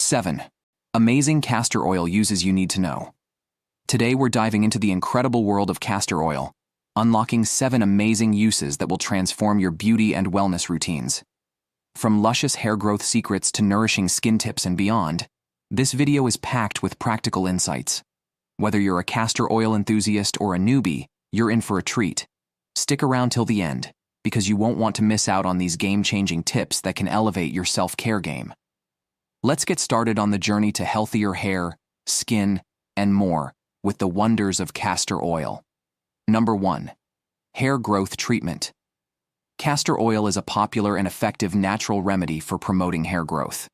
7. Amazing castor oil uses you need to know. Today we're diving into the incredible world of castor oil, unlocking 7 amazing uses that will transform your beauty and wellness routines. From luscious hair growth secrets to nourishing skin tips and beyond, this video is packed with practical insights. Whether you're a castor oil enthusiast or a newbie, you're in for a treat. Stick around till the end, because you won't want to miss out on these game-changing tips that can elevate your self-care game. Let's get started on the journey to healthier hair, skin, and more with the wonders of castor oil. Number 1. Hair growth treatment. Castor oil is a popular and effective natural remedy for promoting hair growth.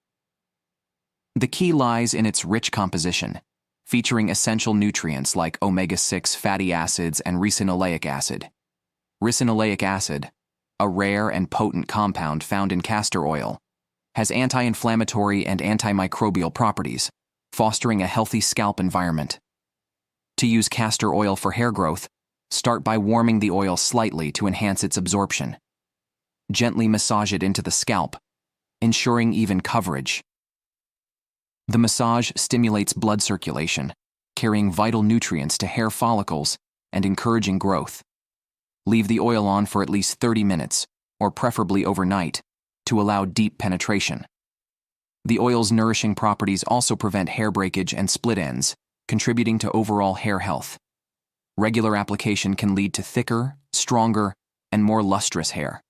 The key lies in its rich composition, featuring essential nutrients like omega-6 fatty acids and ricinoleic acid. Ricinoleic acid, a rare and potent compound found in castor oil, has anti-inflammatory and antimicrobial properties, fostering a healthy scalp environment. To use castor oil for hair growth, start by warming the oil slightly to enhance its absorption. Gently massage it into the scalp, ensuring even coverage. The massage stimulates blood circulation, carrying vital nutrients to hair follicles and encouraging growth. Leave the oil on for at least 30 minutes, or preferably overnight, to allow deep penetration. The oil's nourishing properties also prevent hair breakage and split ends, contributing to overall hair health. Regular application can lead to thicker, stronger, and more lustrous hair.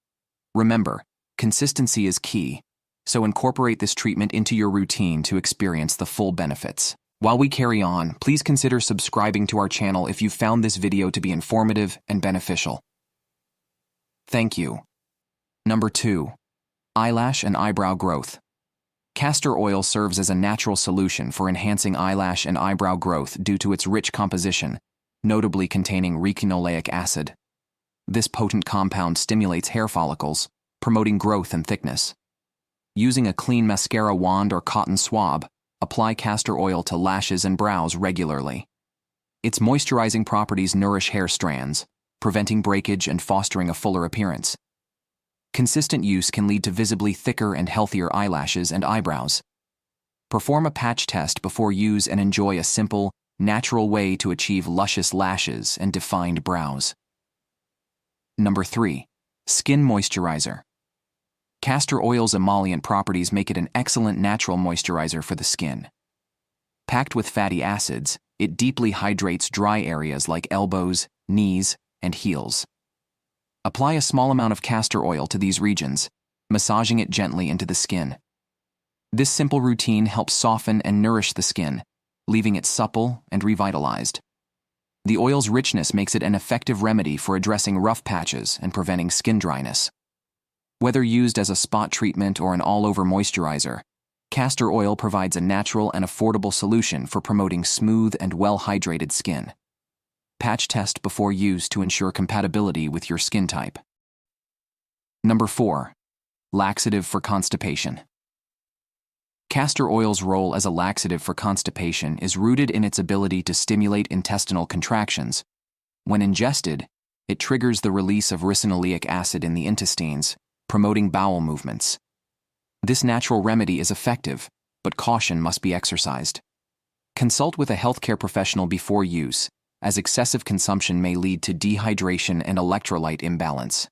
Remember, consistency is key, so incorporate this treatment into your routine to experience the full benefits. While we carry on, please consider subscribing to our channel if you found this video to be informative and beneficial. Thank you. Number 2. Eyelash and eyebrow growth. Castor oil serves as a natural solution for enhancing eyelash and eyebrow growth due to its rich composition, notably containing ricinoleic acid. This potent compound stimulates hair follicles, promoting growth and thickness. Using a clean mascara wand or cotton swab, apply castor oil to lashes and brows regularly. Its moisturizing properties nourish hair strands, preventing breakage and fostering a fuller appearance. Consistent use can lead to visibly thicker and healthier eyelashes and eyebrows. Perform a patch test before use and enjoy a simple, natural way to achieve luscious lashes and defined brows. Number 3. Skin moisturizer. Castor oil's emollient properties make it an excellent natural moisturizer for the skin. Packed with fatty acids, it deeply hydrates dry areas like elbows, knees, and heels. Apply a small amount of castor oil to these regions, massaging it gently into the skin. This simple routine helps soften and nourish the skin, leaving it supple and revitalized. The oil's richness makes it an effective remedy for addressing rough patches and preventing skin dryness. Whether used as a spot treatment or an all-over moisturizer, castor oil provides a natural and affordable solution for promoting smooth and well-hydrated skin. Patch test before use to ensure compatibility with your skin type. Number 4. Laxative for constipation. Castor oil's role as a laxative for constipation is rooted in its ability to stimulate intestinal contractions. When ingested, it triggers the release of ricinoleic acid in the intestines, promoting bowel movements. This natural remedy is effective, but caution must be exercised. Consult with a healthcare professional before use, as excessive consumption may lead to dehydration and electrolyte imbalance.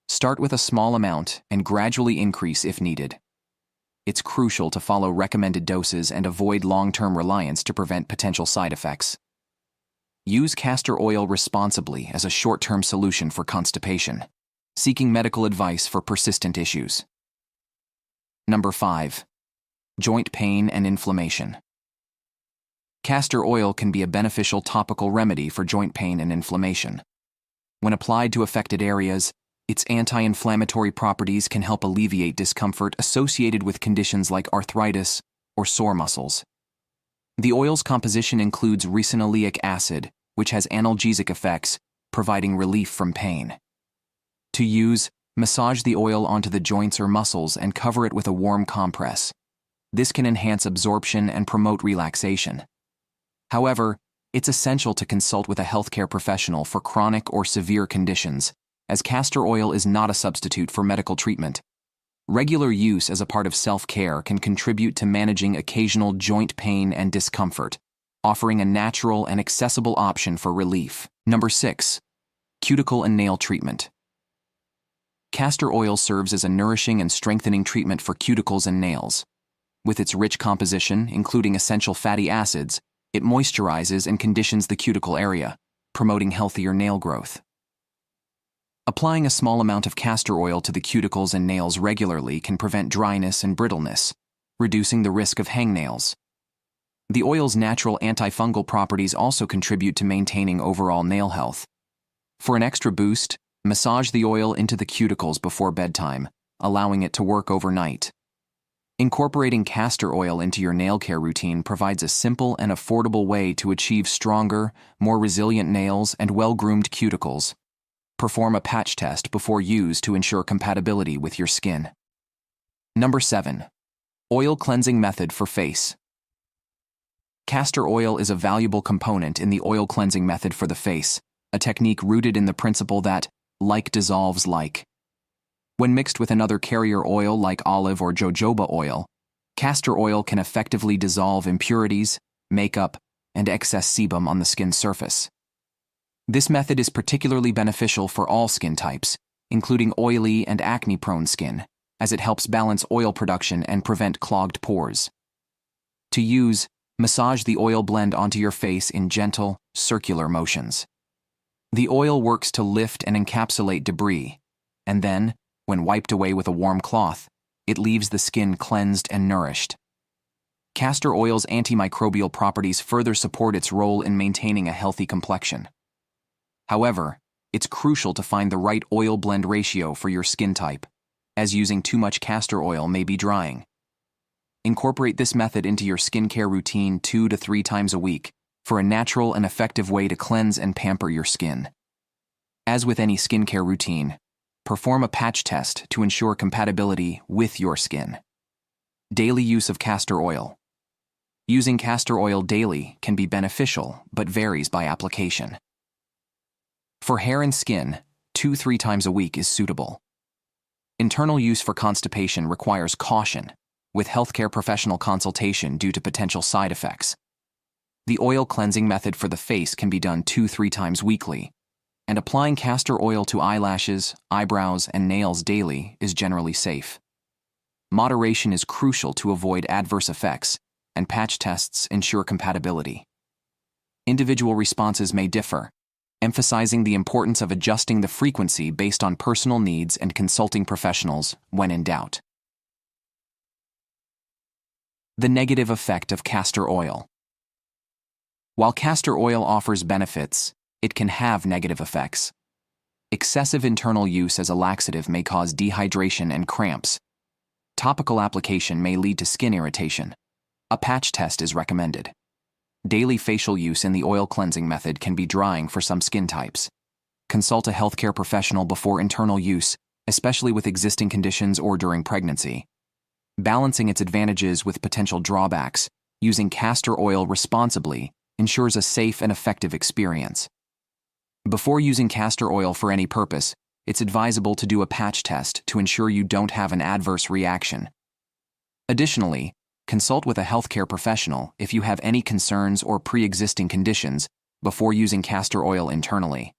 Start with a small amount and gradually increase if needed. It's crucial to follow recommended doses and avoid long-term reliance to prevent potential side effects. Use castor oil responsibly as a short-term solution for constipation, seeking medical advice for persistent issues. Number 5. Joint pain and inflammation. Castor oil can be a beneficial topical remedy for joint pain and inflammation. When applied to affected areas, its anti-inflammatory properties can help alleviate discomfort associated with conditions like arthritis or sore muscles. The oil's composition includes ricinoleic acid, which has analgesic effects, providing relief from pain. To use, massage the oil onto the joints or muscles and cover it with a warm compress. This can enhance absorption and promote relaxation. However, it's essential to consult with a healthcare professional for chronic or severe conditions, as castor oil is not a substitute for medical treatment. Regular use as a part of self-care can contribute to managing occasional joint pain and discomfort, offering a natural and accessible option for relief. Number 6. Cuticle and nail treatment. Castor oil serves as a nourishing and strengthening treatment for cuticles and nails. With its rich composition, including essential fatty acids, it moisturizes and conditions the cuticle area, promoting healthier nail growth. Applying a small amount of castor oil to the cuticles and nails regularly can prevent dryness and brittleness, reducing the risk of hangnails. The oil's natural antifungal properties also contribute to maintaining overall nail health. For an extra boost, massage the oil into the cuticles before bedtime, allowing it to work overnight. Incorporating castor oil into your nail care routine provides a simple and affordable way to achieve stronger, more resilient nails and well-groomed cuticles. Perform a patch test before use to ensure compatibility with your skin. Number 7. Oil cleansing method for face. Castor oil is a valuable component in the oil cleansing method for the face, a technique rooted in the principle that like dissolves like. When mixed with another carrier oil like olive or jojoba oil, castor oil can effectively dissolve impurities, makeup, and excess sebum on the skin's surface. This method is particularly beneficial for all skin types, including oily and acne-prone skin, as it helps balance oil production and prevent clogged pores. To use, massage the oil blend onto your face in gentle, circular motions. The oil works to lift and encapsulate debris, and then, when wiped away with a warm cloth, it leaves the skin cleansed and nourished. Castor oil's antimicrobial properties further support its role in maintaining a healthy complexion. However, it's crucial to find the right oil blend ratio for your skin type, as using too much castor oil may be drying. Incorporate this method into your skincare routine 2 to 3 times a week for a natural and effective way to cleanse and pamper your skin. As with any skincare routine, perform a patch test to ensure compatibility with your skin. Daily use of castor oil. Using castor oil daily can be beneficial but varies by application. For hair and skin, 2-3 times a week is suitable. Internal use for constipation requires caution, with healthcare professional consultation due to potential side effects. The oil cleansing method for the face can be done 2-3 times weekly, and applying castor oil to eyelashes, eyebrows, and nails daily is generally safe. Moderation is crucial to avoid adverse effects, and patch tests ensure compatibility. Individual responses may differ, emphasizing the importance of adjusting the frequency based on personal needs and consulting professionals when in doubt. The negative effect of castor oil. While castor oil offers benefits, it can have negative effects. Excessive internal use as a laxative may cause dehydration and cramps. Topical application may lead to skin irritation. A patch test is recommended. Daily facial use in the oil cleansing method can be drying for some skin types. Consult a healthcare professional before internal use, especially with existing conditions or during pregnancy. Balancing its advantages with potential drawbacks, using castor oil responsibly ensures a safe and effective experience. Before using castor oil for any purpose, it's advisable to do a patch test to ensure you don't have an adverse reaction. Additionally, consult with a healthcare professional if you have any concerns or pre-existing conditions before using castor oil internally.